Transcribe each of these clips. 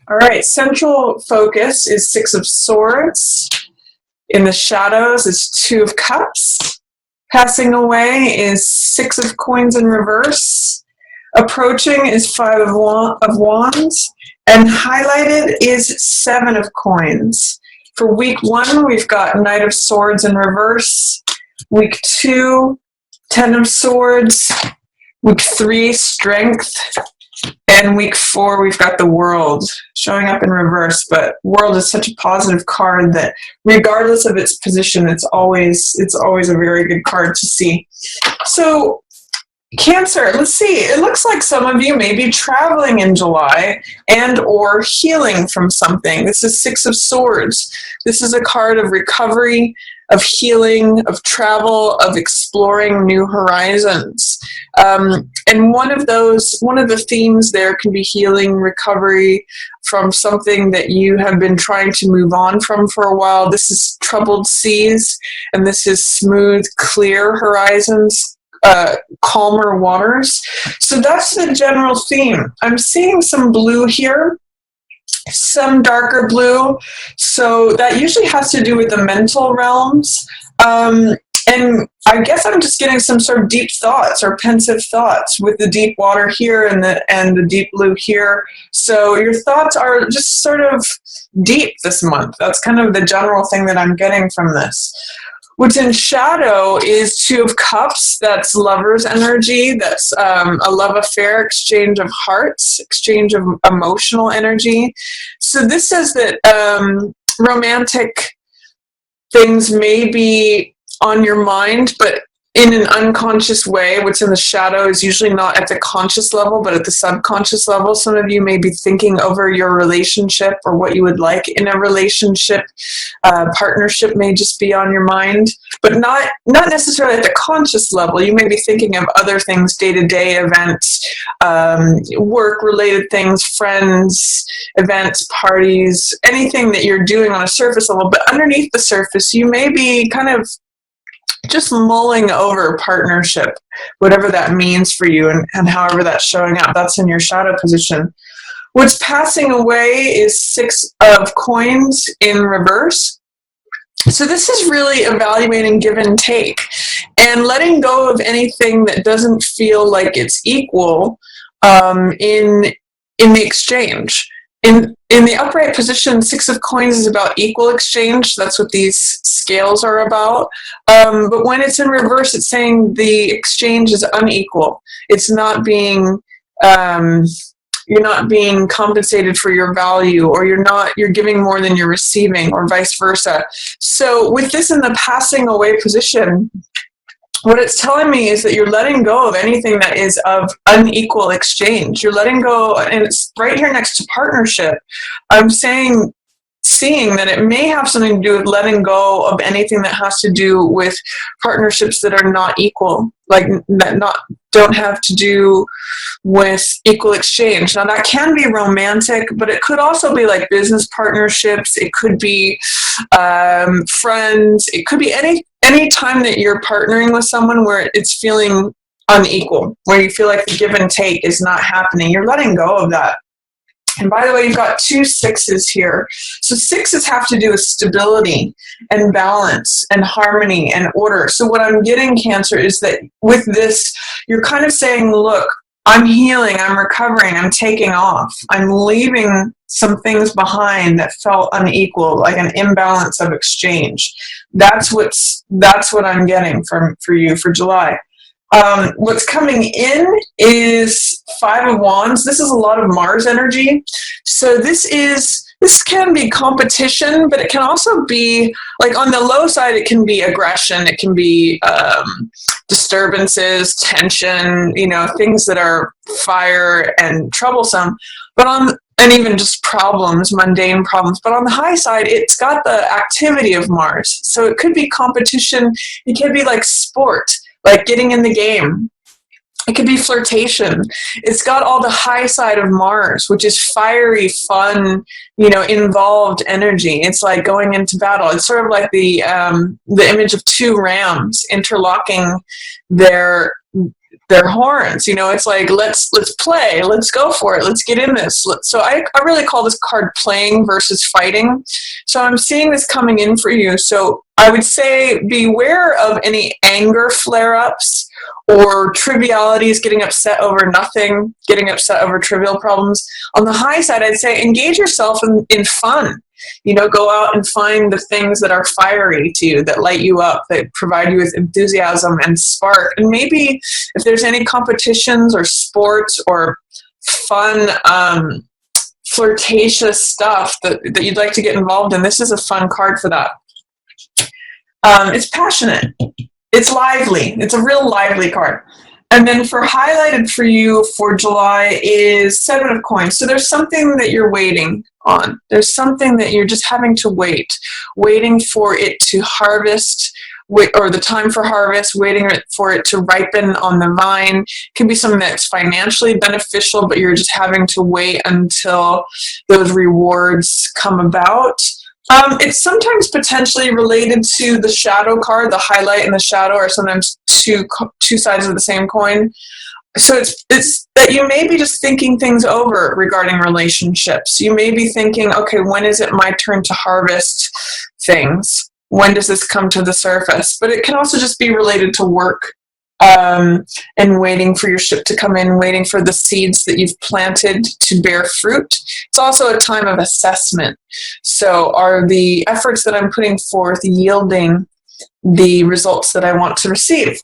All right, central focus is Six of Swords. In the shadows is Two of Cups. Passing away is Six of Coins in reverse. Approaching is Five of Wands. And highlighted is Seven of Coins. For week 1, we've got Knight of Swords in reverse. Week 2, Ten of Swords. Week 3, Strength. And week 4, we've got the World showing up in reverse. But World is such a positive card that regardless of its position, it's always a very good card to see. So Cancer, let's see. It looks like some of you may be traveling in July and or healing from something. This is Six of Swords. This is a card of recovery, of healing, of travel, of exploring new horizons. And one of the themes there can be healing, recovery from something that you have been trying to move on from for a while. This is troubled seas, and this is smooth, clear horizons. Calmer waters. So that's the general theme. I'm seeing some blue here, some darker blue. So that usually has to do with the mental realms. And I guess I'm just getting some sort of deep thoughts or pensive thoughts with the deep water here and the deep blue here. So your thoughts are just sort of deep this month. That's kind of the general thing that I'm getting from this. What's in shadow is Two of Cups. That's lover's energy. That's a love affair, exchange of hearts, exchange of emotional energy. So this says that romantic things may be on your mind, but in an unconscious way. What's in the shadow is usually not at the conscious level, but at the subconscious level. Some of you may be thinking over your relationship or what you would like in a relationship. Partnership may just be on your mind, but not necessarily at the conscious level. You may be thinking of other things, day-to-day events, work-related things, friends, events, parties, anything that you're doing on a surface level. But underneath the surface, you may be kind of just mulling over partnership, whatever that means for you, and however that's showing up. That's in your shadow position. What's passing away is Six of Coins in reverse. So this is really evaluating give and take and letting go of anything that doesn't feel like it's equal in the exchange. In the upright position, Six of Coins is about equal exchange. That's what these scales are about. But when it's in reverse, it's saying the exchange is unequal. It's not being, you're not being compensated for your value, or you're giving more than you're receiving, or vice versa. So with this in the passing away position, what it's telling me is that you're letting go of anything that is of unequal exchange. You're letting go, and it's right here next to partnership. I'm seeing that it may have something to do with letting go of anything that has to do with partnerships that are not equal, like that don't have to do with equal exchange. Now that can be romantic, but it could also be like business partnerships. It could be friends. It could be any time that you're partnering with someone where it's feeling unequal, where you feel like the give and take is not happening. You're letting go of that. And by the way, you've got 2 sixes here. So 6s have to do with stability and balance and harmony and order. So what I'm getting, Cancer, is that with this, you're kind of saying, look, I'm healing, I'm recovering, I'm taking off. I'm leaving some things behind that felt unequal, like an imbalance of exchange. That's what I'm getting for you for July. What's coming in is Five of Wands. This is a lot of Mars energy. So this can be competition, but it can also be, like on the low side, it can be aggression. It can be disturbances, tension, things that are fire and troublesome. And even just problems, mundane problems. But on the high side, it's got the activity of Mars. So it could be competition. It could be like sport, like getting in the game. It could be flirtation. It's got all the high side of Mars, which is fiery, fun, involved energy. It's like going into battle. It's sort of like the image of 2 rams interlocking their their horns. It's like, let's play, let's go for it, let's get in this. So I really call this card playing versus fighting. So I'm seeing this coming in for you. So I would say beware of any anger flare-ups or trivialities, getting upset over nothing, getting upset over trivial problems. On the high side, I'd say engage yourself in fun. Go out and find the things that are fiery to you, that light you up, that provide you with enthusiasm and spark. And maybe if there's any competitions or sports or fun, flirtatious stuff that you'd like to get involved in, this is a fun card for that. It's passionate. It's lively. It's a real lively card. And then for highlighted for you for July is 7 of coins. So there's something that you're waiting on. There's something that you're just having to waiting for it to harvest, or the time for harvest, waiting for it to ripen on the vine. It can be something that's financially beneficial, but you're just having to wait until those rewards come about. It's sometimes potentially related to the shadow card. The highlight and the shadow are sometimes two sides of the same coin. So it's that you may be just thinking things over regarding relationships. You may be thinking, okay, when is it my turn to harvest things? When does this come to the surface? But it can also just be related to work, and waiting for your ship to come in, waiting for the seeds that you've planted to bear fruit. It's also a time of assessment. So are the efforts that I'm putting forth yielding the results that I want to receive?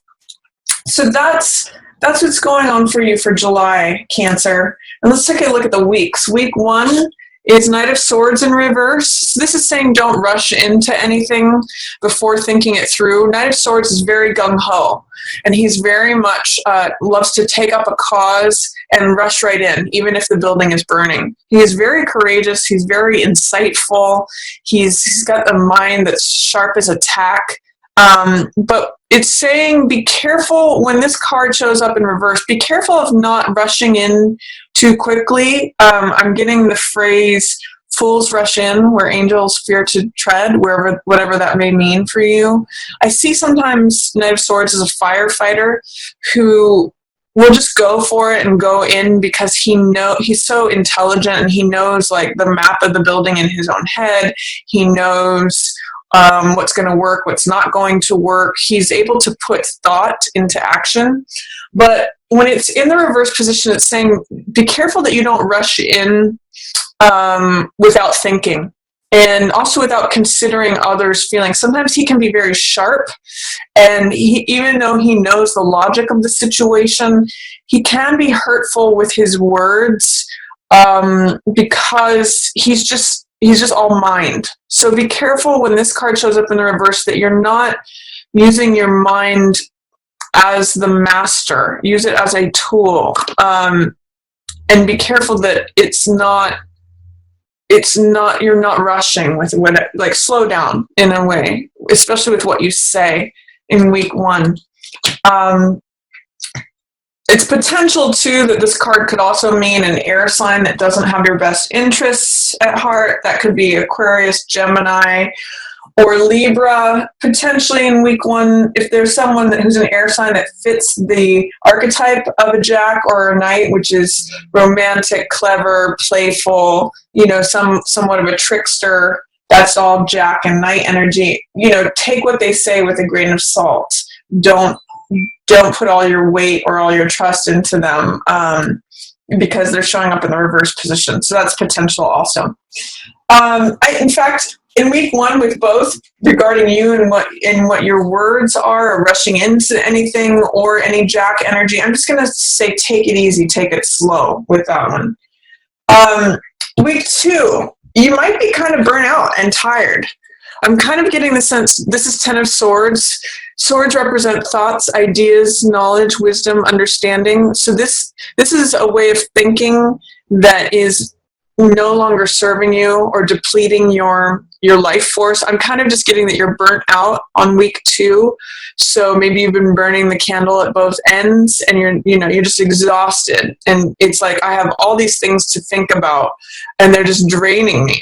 So that's what's going on for you for July, Cancer. And let's take a look at the weeks. Week 1 is Knight of Swords in reverse. So this is saying don't rush into anything before thinking it through. Knight of Swords is very gung-ho, and he's very much loves to take up a cause and rush right in, even if the building is burning. He is very courageous. He's very insightful. He's got a mind that's sharp as a tack. But it's saying be careful when this card shows up in reverse. Be careful of not rushing in too quickly. I'm getting the phrase fools rush in where angels fear to tread, whatever that may mean for you. I see sometimes Knight of Swords as a firefighter who will just go for it and go in because he's so intelligent, and he knows like the map of the building in his own head. He knows what's going to work, what's not going to work. He's able to put thought into action. But when it's in the reverse position, it's saying be careful that you don't rush in without thinking, and also without considering others' feelings. Sometimes he can be very sharp, and even though he knows the logic of the situation, he can be hurtful with his words because he's just all mind. So be careful when this card shows up in the reverse that you're not using your mind as the master. Use it as a tool. And be careful that you're not rushing with it, like slow down in a way, especially with what you say in week 1. It's potential, too, that this card could also mean an air sign that doesn't have your best interests at heart. That could be Aquarius, Gemini, or Libra. Potentially in week 1, if there's someone who's an air sign that fits the archetype of a Jack or a Knight, which is romantic, clever, playful, somewhat of a trickster, that's all Jack and Knight energy. Take what they say with a grain of salt. Don't put all your weight or all your trust into them because they're showing up in the reverse position. So that's potential also. In fact, in week 1 with both regarding you and what your words are, or rushing into anything or any Jack energy, I'm just going to say take it easy, take it slow with that one. Week 2, you might be kind of burnt out and tired. I'm kind of getting the sense this is 10 of Swords. Swords represent thoughts, ideas, knowledge, wisdom, understanding. So this is a way of thinking that is no longer serving you or depleting your life force. I'm kind of just getting that you're burnt out on week 2. So maybe you've been burning the candle at both ends, and you're just exhausted. And it's like, I have all these things to think about, and they're just draining me.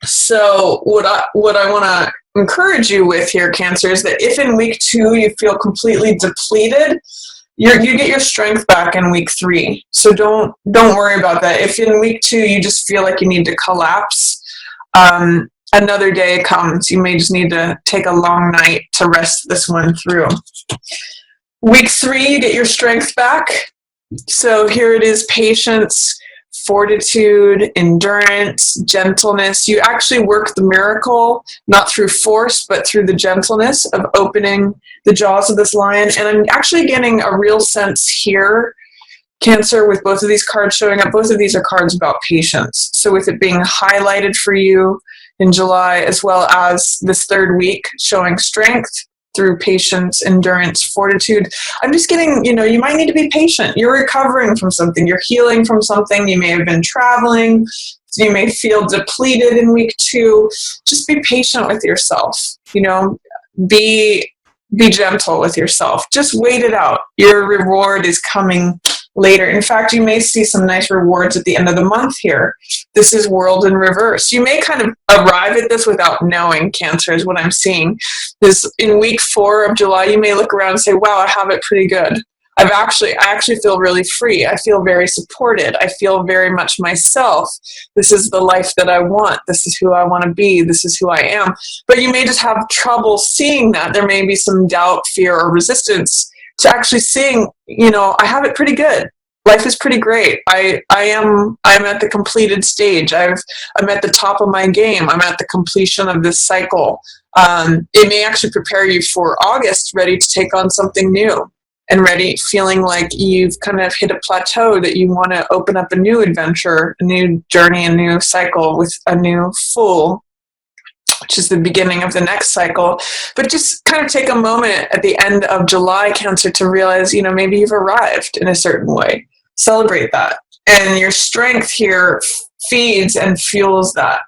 So what I want to encourage you with here, Cancer, is that if in week 2 you feel completely depleted, you get your strength back in week 3. So don't worry about that. If in week 2 you just feel like you need to collapse, another day comes. You may just need to take a long night to rest this one through. Week 3, you get your strength back. So here it is: patience, fortitude, endurance, gentleness. You actually work the miracle, not through force, but through the gentleness of opening the jaws of this lion. And I'm actually getting a real sense here, Cancer, with both of these cards showing up. Both of these are cards about patience. So with it being highlighted for you in July, as well as this 3rd week showing strength through patience, endurance, fortitude, I'm just getting, you might need to be patient. You're recovering from something. You're healing from something. You may have been traveling. You may feel depleted in week 2. Just be patient with yourself. Be gentle with yourself. Just wait it out. Your reward is coming later. In fact, you may see some nice rewards at the end of the month here. This is world in reverse. You may kind of arrive at this without knowing, Cancer, is what I'm seeing. This in week 4 of July, you may look around and say, wow, I have it pretty good. I actually feel really free. I feel very supported. I feel very much myself. This is the life that I want. This is who I want to be. This is who I am. But you may just have trouble seeing that. There may be some doubt, fear, or resistance to actually seeing, I have it pretty good. Life is pretty great. I'm at the completed stage. I'm at the top of my game. I'm at the completion of this cycle. It may actually prepare you for August, ready to take on something new and ready, feeling like you've kind of hit a plateau, that you want to open up a new adventure, a new journey, a new cycle with a new Fool, which is the beginning of the next cycle. But just kind of take a moment at the end of July, Cancer, to realize, maybe you've arrived in a certain way. Celebrate that. And your strength here feeds and fuels that.